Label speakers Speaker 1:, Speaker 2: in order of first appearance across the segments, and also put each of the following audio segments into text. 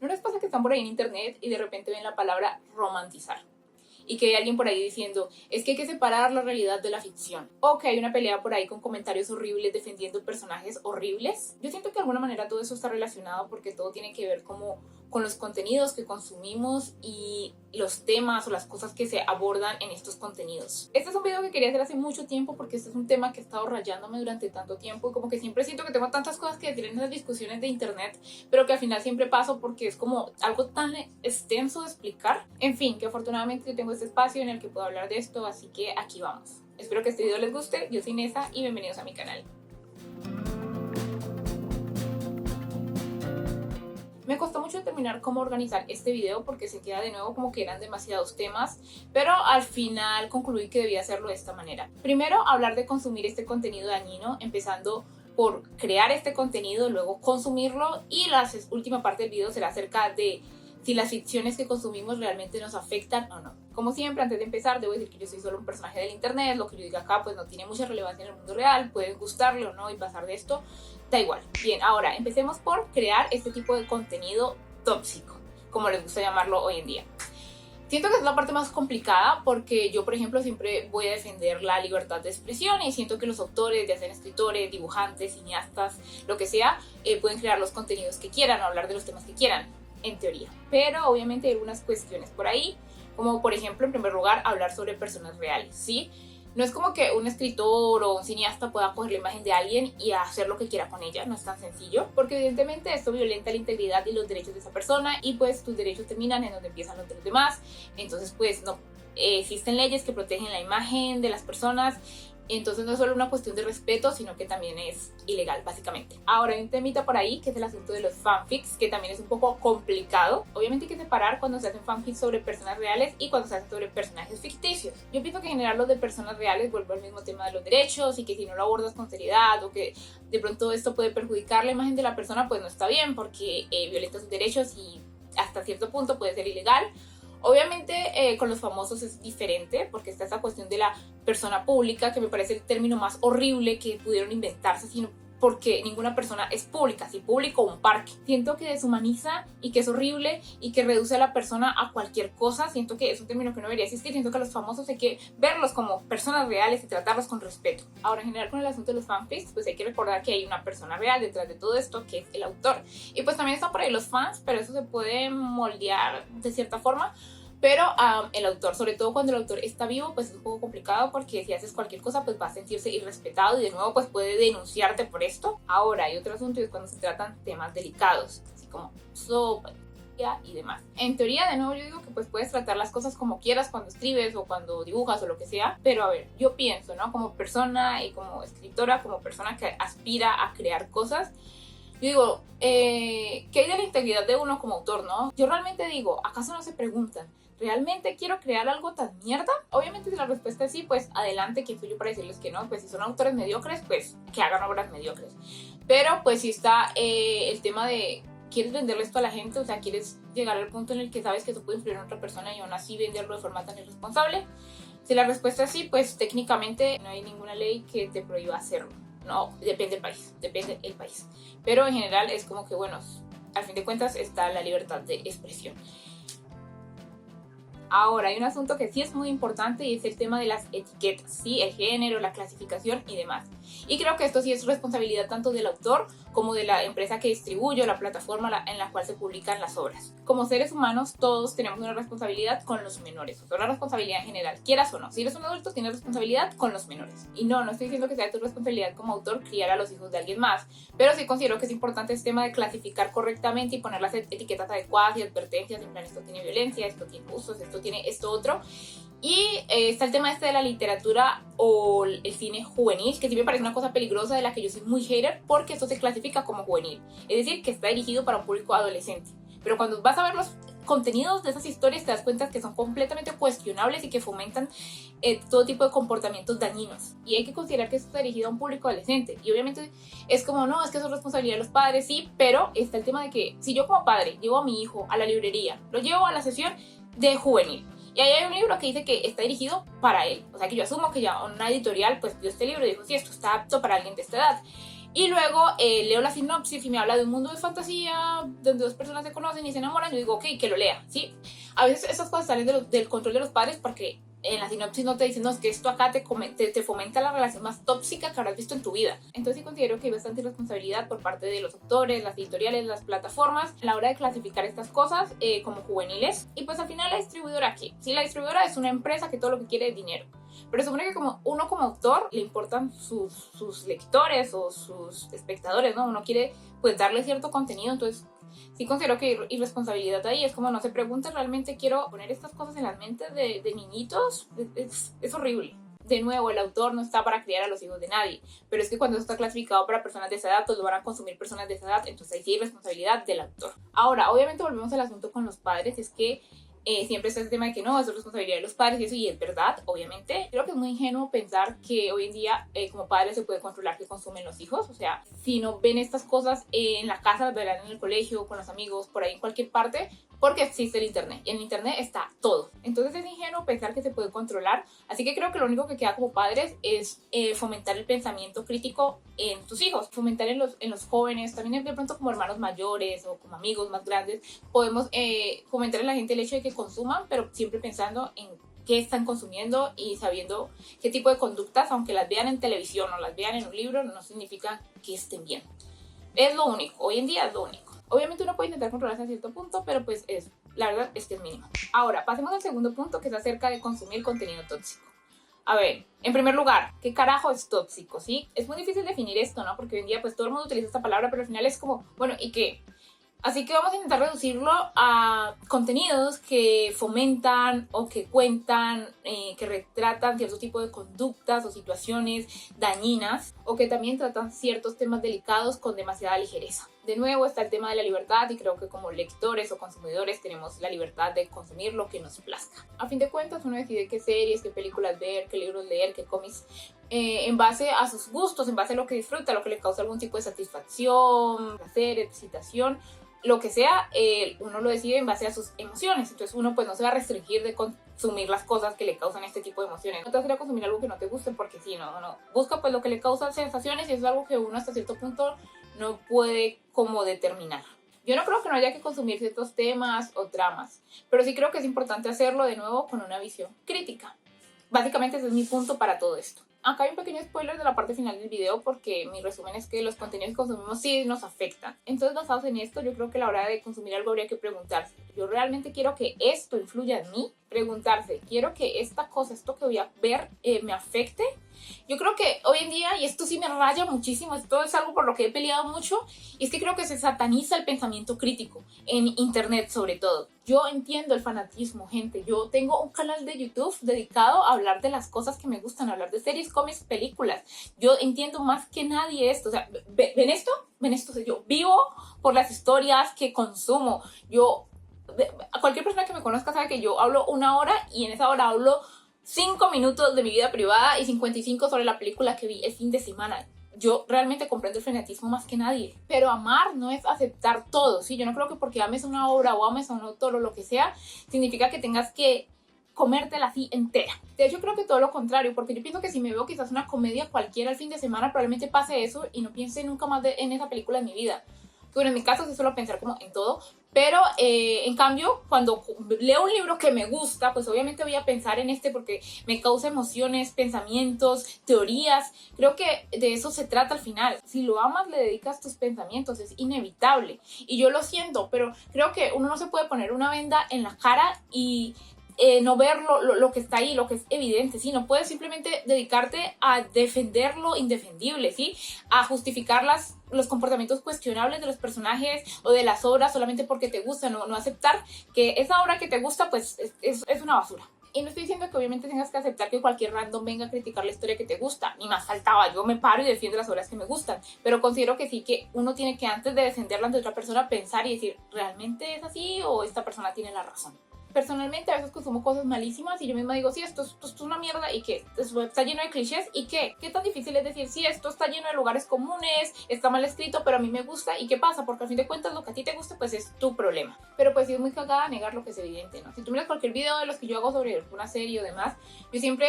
Speaker 1: ¿No les pasa que están por ahí en internet y de repente ven la palabra romantizar? Y que hay alguien por ahí diciendo, es que hay que separar la realidad de la ficción. O que hay una pelea por ahí con comentarios horribles defendiendo personajes horribles. Yo siento que de alguna manera todo eso está relacionado porque todo tiene que ver como con los contenidos que consumimos y los temas o las cosas que se abordan en estos contenidos. Este es un video que quería hacer hace mucho tiempo porque este es un tema que he estado rayándome durante tanto tiempo y como que siempre siento que tengo tantas cosas que decir en esas discusiones de internet, pero que al final siempre paso porque es como algo tan extenso de explicar. En fin, que afortunadamente yo tengo este espacio en el que puedo hablar de esto, así que aquí vamos. Espero que este video les guste. Yo soy Nessa y bienvenidos a mi canal. Me costó mucho determinar cómo organizar este video porque se queda de nuevo como que eran demasiados temas, pero al final concluí que debía hacerlo de esta manera. Primero, hablar de consumir este contenido dañino, empezando por crear este contenido, luego consumirlo, y la última parte del video será acerca de si las ficciones que consumimos realmente nos afectan o no. Como siempre, antes de empezar, debo decir que yo soy solo un personaje del internet, lo que yo diga acá pues no tiene mucha relevancia en el mundo real, puede gustarle o no y pasar de esto, da igual. Bien, ahora empecemos por crear este tipo de contenido tóxico, como les gusta llamarlo hoy en día. Siento que es la parte más complicada porque yo, por ejemplo, siempre voy a defender la libertad de expresión y siento que los autores, ya sean escritores, dibujantes, cineastas, lo que sea, pueden crear los contenidos que quieran o hablar de los temas que quieran, en teoría. Pero obviamente hay algunas cuestiones por ahí, como por ejemplo, en primer lugar, hablar sobre personas reales, ¿sí? No es como que un escritor o un cineasta pueda coger la imagen de alguien y hacer lo que quiera con ella, no es tan sencillo, porque evidentemente esto violenta la integridad y los derechos de esa persona y pues tus derechos terminan en donde empiezan los de los demás. Entonces pues no existen leyes que protegen la imagen de las personas. Entonces no es solo una cuestión de respeto, sino que también es ilegal, básicamente. Ahora hay un temita por ahí, que es el asunto de los fanfics, que también es un poco complicado. Obviamente hay que separar cuando se hacen fanfics sobre personas reales y cuando se hacen sobre personajes ficticios. Yo pienso que en general los de personas reales vuelvo al mismo tema de los derechos y que si no lo abordas con seriedad o que de pronto esto puede perjudicar la imagen de la persona, pues no está bien porque violenta sus derechos y hasta cierto punto puede ser ilegal. Obviamente con los famosos es diferente porque está esa cuestión de la persona pública, que me parece el término más horrible que pudieron inventarse, sino porque ninguna persona es pública, si público un parque. Siento que deshumaniza y que es horrible y que reduce a la persona a cualquier cosa. Siento que es un término que no debería existir. Siento que a los famosos hay que verlos como personas reales y tratarlos con respeto. Ahora, en general con el asunto de los fanfics, pues hay que recordar que hay una persona real detrás de todo esto, que es el autor. Y pues también están por ahí los fans, pero eso se puede moldear de cierta forma. Pero el autor, sobre todo cuando el autor está vivo, pues es un poco complicado porque si haces cualquier cosa pues va a sentirse irrespetado y de nuevo pues puede denunciarte por esto. Ahora hay otro asunto y es cuando se tratan temas delicados, así como sopa y demás. En teoría, de nuevo yo digo que pues puedes tratar las cosas como quieras cuando escribes o cuando dibujas o lo que sea, pero a ver, yo pienso, ¿no? Como persona y como escritora, como persona que aspira a crear cosas, yo digo, ¿qué hay de la integridad de uno como autor, no? Yo realmente digo, ¿acaso no se preguntan? ¿Realmente quiero crear algo tan mierda? Obviamente si la respuesta es sí, pues adelante, ¿quién soy yo para decirles que no? Pues si son autores mediocres, pues que hagan obras mediocres. Pero pues si está el tema de, ¿quieres venderle esto a la gente? O sea, ¿quieres llegar al punto en el que sabes que eso puede influir en otra persona y aún así venderlo de forma tan irresponsable? Si la respuesta es sí, pues técnicamente no hay ninguna ley que te prohíba hacerlo. No, depende del país. Pero en general es como que, bueno, al fin de cuentas está la libertad de expresión. Ahora, hay un asunto que sí es muy importante y es el tema de las etiquetas, ¿sí? El género, la clasificación y demás. Y creo que esto sí es responsabilidad tanto del autor como de la empresa que distribuye o la plataforma en la cual se publican las obras. Como seres humanos, todos tenemos una responsabilidad con los menores, o sea, una responsabilidad en general, quieras o no. Si eres un adulto, tienes responsabilidad con los menores. Y no estoy diciendo que sea tu responsabilidad como autor criar a los hijos de alguien más, pero sí considero que es importante este tema de clasificar correctamente y poner las etiquetas adecuadas y advertencias, en plan, esto tiene violencia, esto tiene usos, esto tiene esto otro. Y está el tema este de la literatura o el cine juvenil, que sí me parece una cosa peligrosa de la que yo soy muy hater, porque esto se clasifica como juvenil, es decir, que está dirigido para un público adolescente. Pero cuando vas a ver los contenidos de esas historias te das cuenta que son completamente cuestionables y que fomentan todo tipo de comportamientos dañinos. Y hay que considerar que esto está dirigido a un público adolescente. Y obviamente es como, no, es que eso es responsabilidad de los padres, sí, pero está el tema de que si yo como padre llevo a mi hijo a la librería, lo llevo a la sesión de juvenil, y ahí hay un libro que dice que está dirigido para él. O sea, que yo asumo que ya una editorial pues vio este libro y dijo, sí, esto está apto para alguien de esta edad. y luego leo la sinopsis y me habla de un mundo de fantasía donde dos personas se conocen y se enamoran, yo digo, ok, que lo lea, ¿sí? A veces esas cosas salen del control de los padres porque en la sinopsis no te dicen, no, es que esto acá te fomenta la relación más tóxica que habrás visto en tu vida. Entonces sí considero que hay bastante responsabilidad por parte de los autores, las editoriales, las plataformas, a la hora de clasificar estas cosas como juveniles. Y pues al final la distribuidora, ¿qué? Sí, la distribuidora es una empresa que todo lo que quiere es dinero. Pero supone que como uno como autor le importan sus lectores o sus espectadores, ¿no? Uno quiere pues darle cierto contenido, entonces sí considero que hay irresponsabilidad ahí. Es como no se pregunta realmente, quiero poner estas cosas en las mentes de niñitos. Es horrible. De nuevo, el autor no está para criar a los hijos de nadie, pero es que cuando eso está clasificado para personas de esa edad, pues lo van a consumir personas de esa edad, entonces ahí sí hay responsabilidad del autor. Ahora, obviamente volvemos al asunto con los padres, es que siempre está el tema de que no, eso es responsabilidad de los padres y eso, y es verdad, obviamente. Creo que es muy ingenuo pensar que hoy en día como padres se puede controlar qué consumen los hijos. O sea, si no ven estas cosas en la casa, las verán en el colegio, con los amigos, por ahí en cualquier parte, porque existe el internet y en el internet está todo. Entonces es ingenuo pensar que se puede controlar, así que creo que lo único que queda como padres es fomentar el pensamiento crítico en tus hijos, fomentar en los jóvenes, también de pronto como hermanos mayores o como amigos más grandes, podemos fomentar en la gente el hecho de que consuman, pero siempre pensando en qué están consumiendo y sabiendo qué tipo de conductas, aunque las vean en televisión o las vean en un libro, no significa que estén bien. Es lo único, hoy en día es lo único. Obviamente uno puede intentar controlarse a cierto punto, pero pues la verdad es que es mínimo. Ahora, pasemos al segundo punto, que es acerca de consumir contenido tóxico. A ver, en primer lugar, ¿qué carajo es tóxico? ¿Sí? Es muy difícil definir esto, ¿no? Porque hoy en día pues todo el mundo utiliza esta palabra, pero al final es como, bueno, ¿y qué? Así que vamos a intentar reducirlo a contenidos que fomentan o que cuentan, que retratan cierto tipo de conductas o situaciones dañinas, o que también tratan ciertos temas delicados con demasiada ligereza. De nuevo está el tema de la libertad, y creo que como lectores o consumidores tenemos la libertad de consumir lo que nos plazca. A fin de cuentas uno decide qué series, qué películas ver, qué libros leer, qué cómics, en base a sus gustos, en base a lo que disfruta, lo que le causa algún tipo de satisfacción, placer, excitación, lo que sea, uno lo decide en base a sus emociones. Entonces uno pues no se va a restringir de consumir las cosas que le causan este tipo de emociones. No te vas a ir a consumir algo que no te guste porque sí, no. Busca pues lo que le causa sensaciones, y eso es algo que uno hasta cierto punto no puede como determinar. Yo no creo que no haya que consumir ciertos temas o tramas, pero sí creo que es importante hacerlo de nuevo con una visión crítica. Básicamente ese es mi punto para todo esto. Acá hay un pequeño spoiler de la parte final del video, porque mi resumen es que los contenidos que consumimos sí nos afectan. Entonces, basados en esto, yo creo que a la hora de consumir algo habría que preguntarse, ¿yo realmente quiero que esto influya en mí? Preguntarse, ¿quiero que esta cosa, esto que voy a ver, me afecte? Yo creo que hoy en día, y esto sí me raya muchísimo, esto es algo por lo que he peleado mucho, y es que creo que se sataniza el pensamiento crítico, en internet sobre todo. Yo entiendo el fanatismo, gente. Yo tengo un canal de YouTube dedicado a hablar de las cosas que me gustan, a hablar de series, cómics, películas. Yo entiendo más que nadie esto. O sea, ¿ven esto? ¿Ven esto? O sea, yo vivo por las historias que consumo. A cualquier persona que me conozca sabe que yo hablo 1 hora, y en esa hora hablo 5 minutos de mi vida privada y 55 sobre la película que vi el fin de semana. Yo realmente comprendo el fanatismo más que nadie. Pero amar no es aceptar todo, ¿sí? Yo no creo que porque ames una obra o ames a un autor o lo que sea, significa que tengas que comértela así entera. De hecho, creo que todo lo contrario, porque yo pienso que si me veo quizás una comedia cualquiera el fin de semana, probablemente pase eso y no piense nunca más en esa película en mi vida. Bueno, en mi caso sí suelo pensar como en todo, pero en cambio, cuando leo un libro que me gusta, pues obviamente voy a pensar en este porque me causa emociones, pensamientos, teorías. Creo que de eso se trata al final. Si lo amas, le dedicas tus pensamientos, es inevitable. Y yo lo siento, pero creo que uno no se puede poner una venda en la cara y no ver lo que está ahí, lo que es evidente, ¿sí? No puedes simplemente dedicarte a defender lo indefendible, ¿sí? A justificar los comportamientos cuestionables de los personajes o de las obras solamente porque te gusta, no aceptar que esa obra que te gusta pues es una basura. Y no estoy diciendo que obviamente tengas que aceptar que cualquier random venga a criticar la historia que te gusta, ni más faltaba, yo me paro y defiendo las obras que me gustan, pero considero que sí, que uno tiene que, antes de defenderla ante otra persona, pensar y decir, ¿realmente es así o esta persona tiene la razón? Personalmente a veces consumo cosas malísimas y yo misma digo, sí, esto es una mierda, y que está lleno de clichés, y qué tan difícil es decir, sí, esto está lleno de lugares comunes, está mal escrito, pero a mí me gusta, y qué pasa, porque al fin de cuentas lo que a ti te gusta pues es tu problema. Pero pues sí, es muy cagada negar lo que es evidente, ¿no? Si tú miras cualquier video de los que yo hago sobre una serie o demás, yo siempre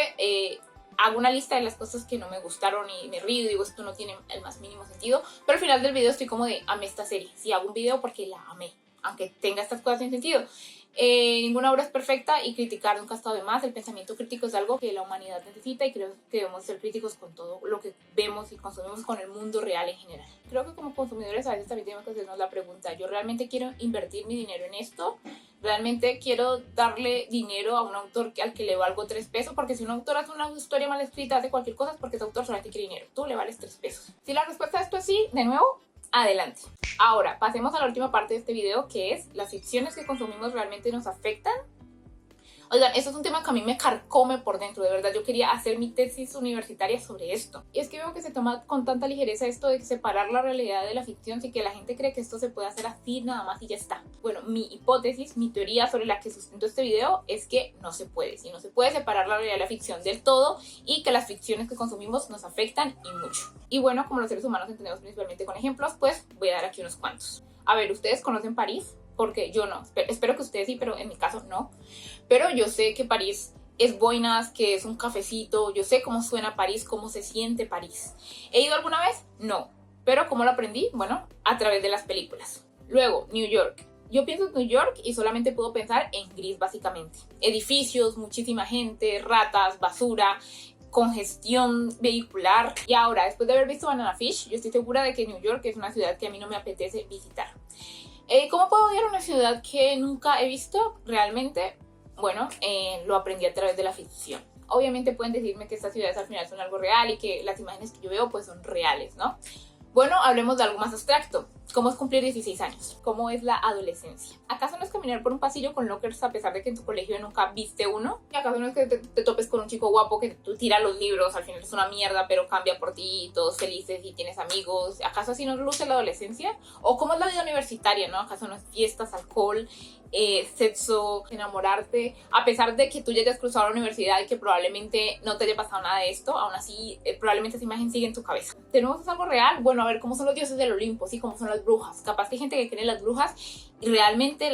Speaker 1: hago una lista de las cosas que no me gustaron y me río y digo, esto no tiene el más mínimo sentido, pero al final del video estoy como de, amé esta serie. Sí, hago un video porque la amé, aunque tenga estas cosas sin sentido. Ninguna obra es perfecta y criticar nunca ha estado de más. El pensamiento crítico es algo que la humanidad necesita y creo que debemos ser críticos con todo lo que vemos y consumimos, con el mundo real en general. Creo que como consumidores a veces también tenemos que hacernos la pregunta, ¿yo realmente quiero invertir mi dinero en esto? ¿Realmente quiero darle dinero a un autor al que le valgo 3 pesos? Porque si un autor hace una historia mal escrita, hace cualquier cosa, es porque ese autor solamente quiere dinero. Tú le vales 3 pesos. Si la respuesta a esto es sí, de nuevo, adelante. Ahora, pasemos a la última parte de este video, que es las ficciones que consumimos realmente nos afectan. Oigan, esto es un tema que a mí me carcome por dentro, de verdad. Yo quería hacer mi tesis universitaria sobre esto. Y es que veo que se toma con tanta ligereza esto de separar la realidad de la ficción, y que la gente cree que esto se puede hacer así nada más y ya está. Bueno, mi hipótesis, mi teoría sobre la que sustento este video es que no se puede. Si no se puede separar la realidad de la ficción del todo, y que las ficciones que consumimos nos afectan y mucho. Y bueno, como los seres humanos entendemos principalmente con ejemplos, pues voy a dar aquí unos cuantos. A ver, ¿ustedes conocen París? Porque yo no, espero que ustedes sí, pero en mi caso no. Pero yo sé que París es boinas, que es un cafecito, yo sé cómo suena París, cómo se siente París. ¿He ido alguna vez? No. ¿Pero cómo lo aprendí? Bueno, a través de las películas. Luego, New York. Yo pienso en New York y solamente puedo pensar en gris, básicamente. Edificios, muchísima gente, ratas, basura, congestión vehicular. Y ahora, después de haber visto Banana Fish, yo estoy segura de que New York es una ciudad que a mí no me apetece visitar. ¿Cómo puedo odiar una ciudad que nunca he visto realmente? Bueno, lo aprendí a través de la ficción. Obviamente pueden decirme que estas ciudades al final son algo real y que las imágenes que yo veo pues son reales, ¿no? Bueno, hablemos de algo más abstracto. ¿Cómo es cumplir 16 años? ¿Cómo es la adolescencia? ¿Acaso no es caminar por un pasillo con lockers a pesar de que en tu colegio nunca viste uno? ¿Y acaso no es que te topes con un chico guapo que tú tira los libros, al final es una mierda, pero cambia por ti, todos felices y tienes amigos? ¿Acaso así no luce la adolescencia? ¿O cómo es la vida universitaria, no? ¿Acaso no es fiestas, alcohol, sexo, enamorarte? A pesar de que tú ya hayas cruzado la universidad y que probablemente no te haya pasado nada de esto, aún así probablemente esa imagen sigue en tu cabeza. ¿De nuevo es algo real? Bueno, a ver, ¿cómo son los dioses del Olimpo? ¿Sí? ¿Cómo son las brujas? Capaz que hay gente que cree en las brujas y realmente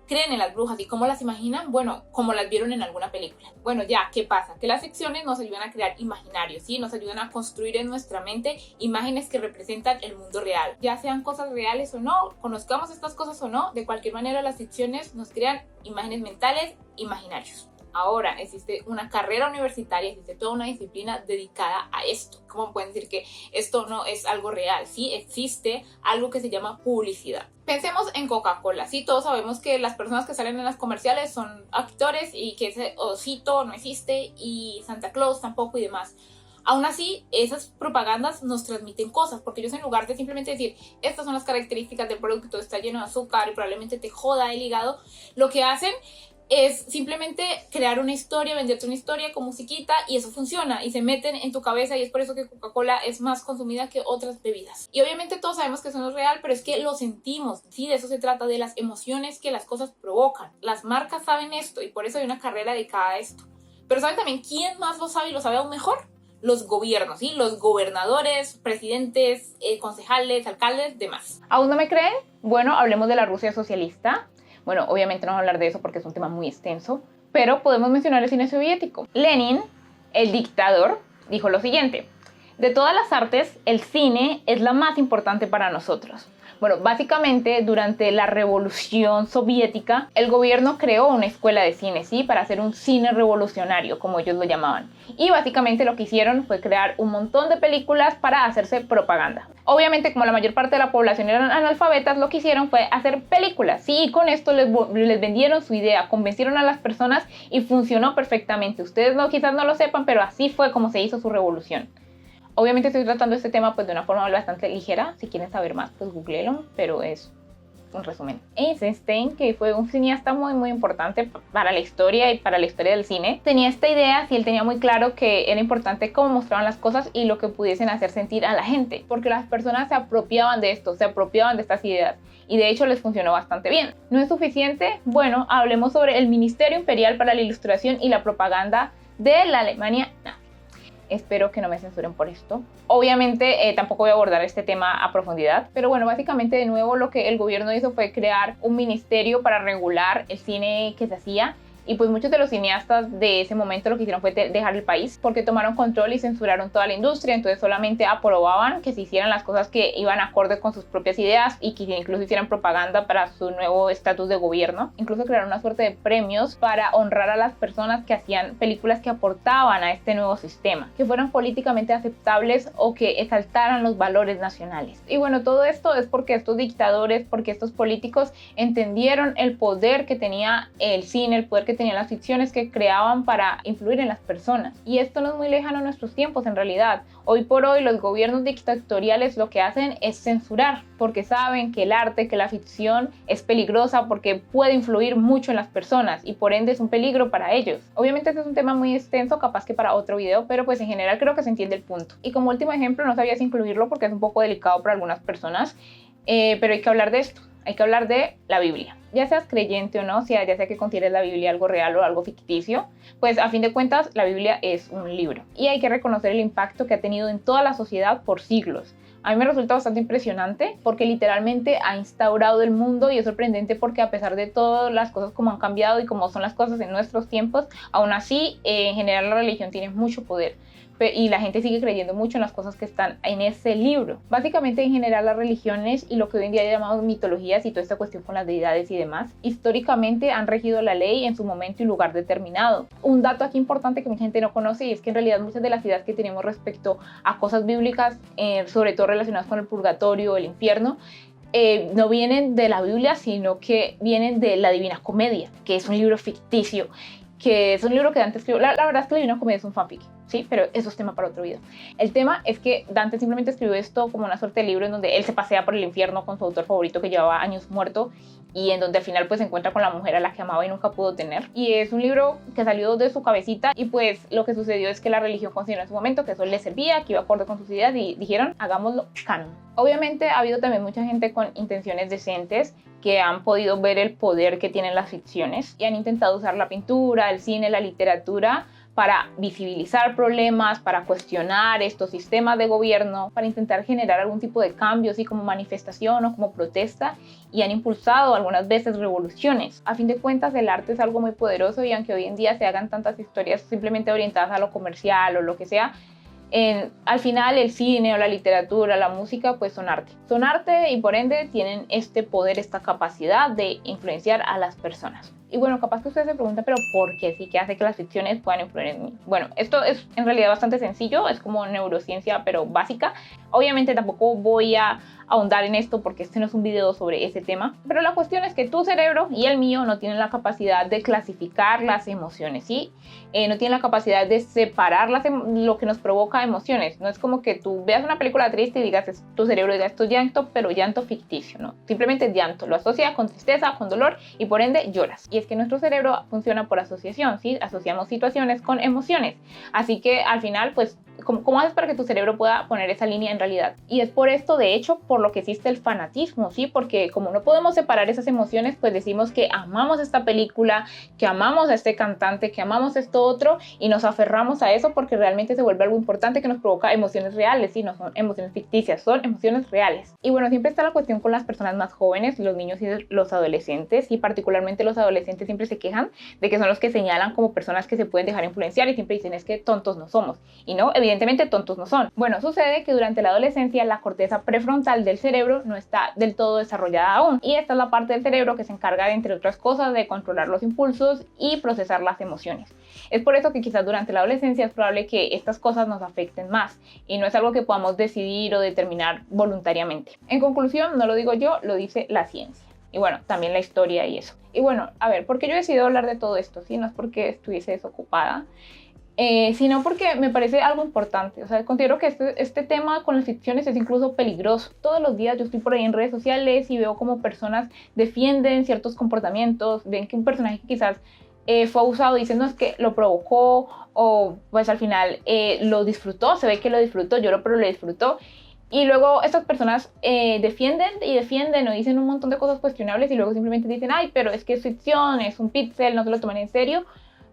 Speaker 1: creen en las brujas. ¿Y cómo las imaginan? Bueno, como las vieron en alguna película. Bueno, ya, ¿qué pasa? Que las ficciones nos ayudan a crear imaginarios, ¿sí? Nos ayudan a construir en nuestra mente imágenes que representan el mundo real. Ya sean cosas reales o no, conozcamos estas cosas o no, de cualquier manera las ficciones nos crean imágenes mentales, imaginarios. Ahora, existe una carrera universitaria, existe toda una disciplina dedicada a esto. ¿Cómo pueden decir que esto no es algo real? Sí, existe algo que se llama publicidad. Pensemos en Coca-Cola. Sí, todos sabemos que las personas que salen en las comerciales son actores y que ese osito no existe y Santa Claus tampoco y demás. Aún así, esas propagandas nos transmiten cosas, porque ellos en lugar de simplemente decir estas son las características del producto, está lleno de azúcar y probablemente te joda el hígado, lo que hacen es simplemente crear una historia, venderte una historia con musiquita y eso funciona y se meten en tu cabeza y es por eso que Coca-Cola es más consumida que otras bebidas. Y obviamente todos sabemos que eso no es real, pero es que lo sentimos, sí, de eso se trata, de las emociones que las cosas provocan. Las marcas saben esto y por eso hay una carrera dedicada a esto. Pero ¿saben también quién más lo sabe y lo sabe aún mejor? Los gobiernos, ¿sí? Los gobernadores, presidentes, concejales, alcaldes, demás. ¿Aún no me creen? Bueno, hablemos de la Rusia socialista. Bueno, obviamente no vamos a hablar de eso porque es un tema muy extenso, pero podemos mencionar el cine soviético. Lenin, el dictador, dijo lo siguiente: de todas las artes, el cine es la más importante para nosotros. Bueno, básicamente durante la Revolución Soviética, el gobierno creó una escuela de cine, ¿sí? Para hacer un cine revolucionario, como ellos lo llamaban. Y básicamente lo que hicieron fue crear un montón de películas para hacerse propaganda. Obviamente, como la mayor parte de la población eran analfabetas, lo que hicieron fue hacer películas, ¿sí? Y con esto les vendieron su idea, convencieron a las personas y funcionó perfectamente. Ustedes quizás no lo sepan, pero así fue como se hizo su revolución. Obviamente estoy tratando este tema pues de una forma bastante ligera. Si quieren saber más, pues googleenlo, pero es un resumen. Eisenstein, que fue un cineasta muy importante para la historia y para la historia del cine, tenía esta idea, y él tenía muy claro que era importante cómo mostraban las cosas y lo que pudiesen hacer sentir a la gente, porque las personas se apropiaban de esto, se apropiaban de estas ideas, y de hecho les funcionó bastante bien. ¿No es suficiente? Bueno, hablemos sobre el Ministerio Imperial para la Ilustración y la Propaganda de la Alemania nazi. Espero que no me censuren por esto. Obviamente tampoco voy a abordar este tema a profundidad, pero bueno, básicamente de nuevo lo que el gobierno hizo fue crear un ministerio para regular el cine que se hacía y pues muchos de los cineastas de ese momento lo que hicieron fue dejar el país porque tomaron control y censuraron toda la industria, entonces solamente aprobaban que se hicieran las cosas que iban acorde con sus propias ideas y que incluso hicieran propaganda para su nuevo estatus de gobierno. Incluso crearon una suerte de premios para honrar a las personas que hacían películas que aportaban a este nuevo sistema, que fueran políticamente aceptables o que exaltaran los valores nacionales. Y bueno, todo esto es porque estos dictadores, porque estos políticos entendieron el poder que tenía el cine, el poder que tenían las ficciones que creaban para influir en las personas. Y esto no es muy lejano a nuestros tiempos en realidad. Hoy por hoy los gobiernos dictatoriales lo que hacen es censurar, porque saben que el arte, que la ficción es peligrosa porque puede influir mucho en las personas y por ende es un peligro para ellos. Obviamente este es un tema muy extenso, capaz que para otro video, pero pues en general creo que se entiende el punto. Y como último ejemplo, no sabía si incluirlo porque es un poco delicado para algunas personas, pero hay que hablar de esto. Hay que hablar de la Biblia. Ya seas creyente o no, ya sea que consideres la Biblia algo real o algo ficticio, pues a fin de cuentas la Biblia es un libro. Y hay que reconocer el impacto que ha tenido en toda la sociedad por siglos. A mí me resulta bastante impresionante porque literalmente ha instaurado el mundo y es sorprendente porque a pesar de todas las cosas como han cambiado y como son las cosas en nuestros tiempos, aún así en general la religión tiene mucho poder. Y la gente sigue creyendo mucho en las cosas que están en ese libro. Básicamente en general las religiones y lo que hoy en día llamamos mitologías y toda esta cuestión con las deidades y demás, históricamente han regido la ley en su momento y lugar determinado. Un dato aquí importante que mucha gente no conoce y es que en realidad muchas de las ideas que tenemos respecto a cosas bíblicas, sobre todo relacionadas con el purgatorio o el infierno, no vienen de la Biblia, sino que vienen de la Divina Comedia, que es un libro ficticio, que es un libro que Dante escribió. La verdad es que la Divina Comedia es un fanfic, sí, pero eso es tema para otro video. El tema es que Dante simplemente escribió esto como una suerte de libro en donde él se pasea por el infierno con su autor favorito que llevaba años muerto y en donde al final pues se encuentra con la mujer a la que amaba y nunca pudo tener. Y es un libro que salió de su cabecita y pues lo que sucedió es que la religión consideró en su momento que eso le servía, que iba acorde con sus ideas y dijeron hagámoslo canon. Obviamente ha habido también mucha gente con intenciones decentes que han podido ver el poder que tienen las ficciones y han intentado usar la pintura, el cine, la literatura para visibilizar problemas, para cuestionar estos sistemas de gobierno, para intentar generar algún tipo de cambio, así como manifestación o como protesta, y han impulsado algunas veces revoluciones. A fin de cuentas, el arte es algo muy poderoso y aunque hoy en día se hagan tantas historias simplemente orientadas a lo comercial o lo que sea, al final el cine o la literatura, la música, pues son arte y por ende tienen este poder, esta capacidad de influenciar a las personas. Y bueno, capaz que ustedes se preguntan, pero ¿por qué sí? ¿Qué hace que las ficciones puedan influir en mí? Bueno, esto es en realidad bastante sencillo, es como neurociencia, pero básica. Obviamente tampoco voy a ahondar en esto porque este no es un video sobre ese tema, pero la cuestión es que tu cerebro y el mío no tienen la capacidad de clasificar las emociones, ¿sí? No tienen la capacidad de separar lo que nos provoca emociones. No es como que tú veas una película triste y digas, tu cerebro diga esto es llanto, pero llanto ficticio, ¿no? Simplemente es llanto, lo asocia con tristeza, con dolor y por ende lloras. Y es que nuestro cerebro funciona por asociación, ¿sí? Asociamos situaciones con emociones. Así que al final, pues, ¿cómo haces para que tu cerebro pueda poner esa línea en realidad? Y es por esto, de hecho, por lo que existe el fanatismo, ¿sí? Porque como no podemos separar esas emociones, pues decimos que amamos esta película, que amamos a este cantante, que amamos esto otro y nos aferramos a eso porque realmente se vuelve algo importante que nos provoca emociones reales, ¿sí? No son emociones ficticias, son emociones reales. Y bueno, siempre está la cuestión con las personas más jóvenes, los niños y los adolescentes, y particularmente los adolescentes siempre se quejan de que son los que señalan como personas que se pueden dejar influenciar y siempre dicen es que tontos no somos. Y no, evidentemente tontos no son. Bueno, sucede que durante la adolescencia la corteza prefrontal del cerebro no está del todo desarrollada aún. Y esta es la parte del cerebro que se encarga, de, entre otras cosas, de controlar los impulsos y procesar las emociones. Es por eso que quizás durante la adolescencia es probable que estas cosas nos afecten más y no es algo que podamos decidir o determinar voluntariamente. En conclusión, no lo digo yo, lo dice la ciencia. Y bueno, también la historia y eso. Y bueno, a ver, ¿por qué yo he decidido hablar de todo esto? ¿Sí? No es porque estuviese desocupada, sino porque me parece algo importante. O sea, considero que este tema con las ficciones es incluso peligroso. Todos los días yo estoy por ahí en redes sociales y veo como personas defienden ciertos comportamientos, ven que un personaje quizás fue abusado y dicen, no, es que lo provocó o pues al final lo disfrutó, se ve que lo disfrutó, lloró pero lo disfrutó. Y luego estas personas defienden o dicen un montón de cosas cuestionables y luego simplemente dicen, ay, pero es que es ficción, es un pixel, no se lo toman en serio.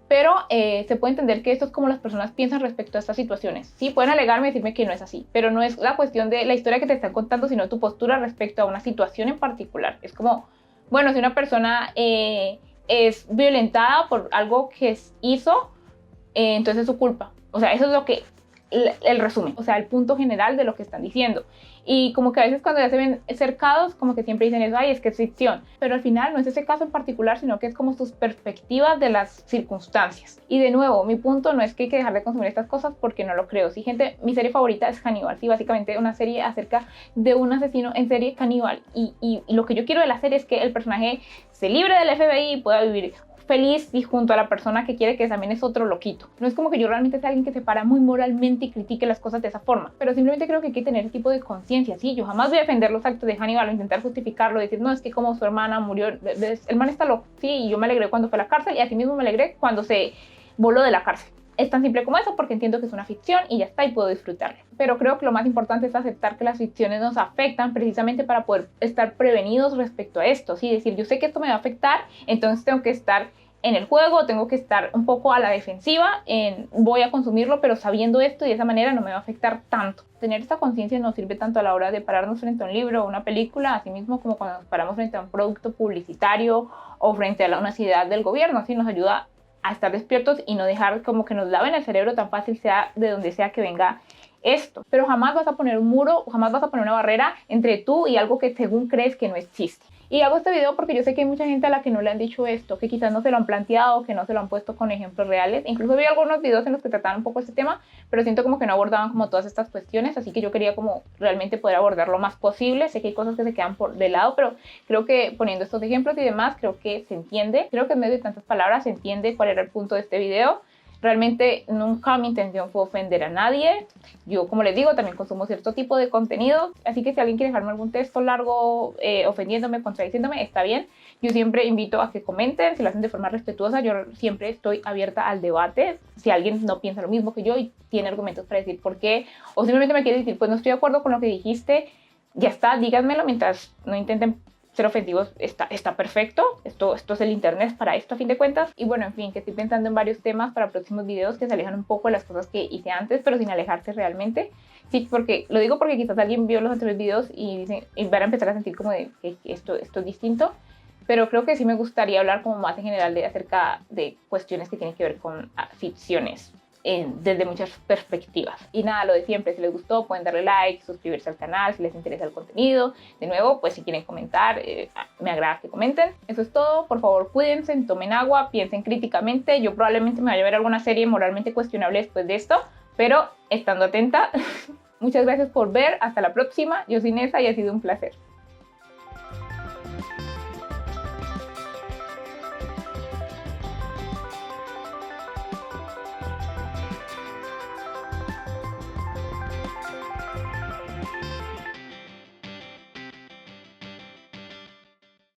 Speaker 1: Pero se puede entender que esto es como las personas piensan respecto a estas situaciones. Sí, pueden alegarme y decirme que no es así, pero no es la cuestión de la historia que te están contando, sino tu postura respecto a una situación en particular. Es como, bueno, si una persona es violentada por algo que hizo, entonces es su culpa. O sea, eso es lo que el resumen, o sea, el punto general de lo que están diciendo. Y como que a veces cuando ya se ven cercados, como que siempre dicen eso, ay, es que es ficción. Pero al final no es ese caso en particular, sino que es como sus perspectivas de las circunstancias. Y de nuevo, mi punto no es que hay que dejar de consumir estas cosas porque no lo creo. Sí, gente, mi serie favorita es Hannibal, sí, básicamente una serie acerca de un asesino en serie caníbal. Y lo que yo quiero de la serie es que el personaje se libre del FBI y pueda vivir feliz y junto a la persona que quiere, que también es otro loquito. No es como que yo realmente sea alguien que se para muy moralmente y critique las cosas de esa forma, pero simplemente creo que hay que tener ese tipo de conciencia. Sí, yo jamás voy a defender los actos de Hannibal o intentar justificarlo, decir, no, es que como su hermana murió, el man está loco, sí, y yo me alegré cuando fue a la cárcel y así mismo me alegré cuando se voló de la cárcel. Es tan simple como eso porque entiendo que es una ficción y ya está y puedo disfrutarla. Pero creo que lo más importante es aceptar que las ficciones nos afectan precisamente para poder estar prevenidos respecto a esto. Sí, decir, yo sé que esto me va a afectar, entonces tengo que estar en el juego, tengo que estar un poco a la defensiva, voy a consumirlo, pero sabiendo esto y de esa manera no me va a afectar tanto. Tener esta conciencia nos sirve tanto a la hora de pararnos frente a un libro o una película, así mismo como cuando nos paramos frente a un producto publicitario o frente a una ciudad del gobierno. Así nos ayuda a estar despiertos y no dejar como que nos laven el cerebro tan fácil, sea de donde sea que venga esto. Pero jamás vas a poner un muro, jamás vas a poner una barrera entre tú y algo que según crees que no existe. Y hago este video porque yo sé que hay mucha gente a la que no le han dicho esto, que quizás no se lo han planteado, que no se lo han puesto con ejemplos reales. Incluso vi algunos videos en los que trataban un poco este tema, pero siento como que no abordaban como todas estas cuestiones, así que yo quería como realmente poder abordar lo más posible. Sé que hay cosas que se quedan de lado, pero creo que poniendo estos ejemplos y demás, creo que se entiende, creo que en medio de tantas palabras se entiende cuál era el punto de este video. Realmente nunca mi intención fue ofender a nadie. Yo, como les digo, también consumo cierto tipo de contenido. Así que si alguien quiere dejarme algún texto largo ofendiéndome, contradiciéndome, está bien. Yo siempre invito a que comenten, si lo hacen de forma respetuosa. Yo siempre estoy abierta al debate. Si alguien no piensa lo mismo que yo y tiene argumentos para decir por qué, o simplemente me quiere decir, pues no estoy de acuerdo con lo que dijiste, ya está, díganmelo mientras no intenten ser ofensivos, está perfecto. Esto es el internet para esto a fin de cuentas. Y bueno, en fin, que estoy pensando en varios temas para próximos videos que se alejan un poco de las cosas que hice antes, pero sin alejarse realmente. Sí, porque lo digo porque quizás alguien vio los anteriores videos y van a empezar a sentir como de que esto es distinto. Pero creo que sí me gustaría hablar como más en general acerca de cuestiones que tienen que ver con ficciones desde muchas perspectivas. Y nada, lo de siempre, si les gustó pueden darle like, suscribirse al canal si les interesa el contenido. De nuevo, pues si quieren comentar, me agrada que comenten. Eso es todo, por favor cuídense, tomen agua, piensen críticamente. Yo probablemente me vaya a ver alguna serie moralmente cuestionable después de esto, pero estando atenta. Muchas gracias por ver, hasta la próxima. Yo soy Nessa y ha sido un placer.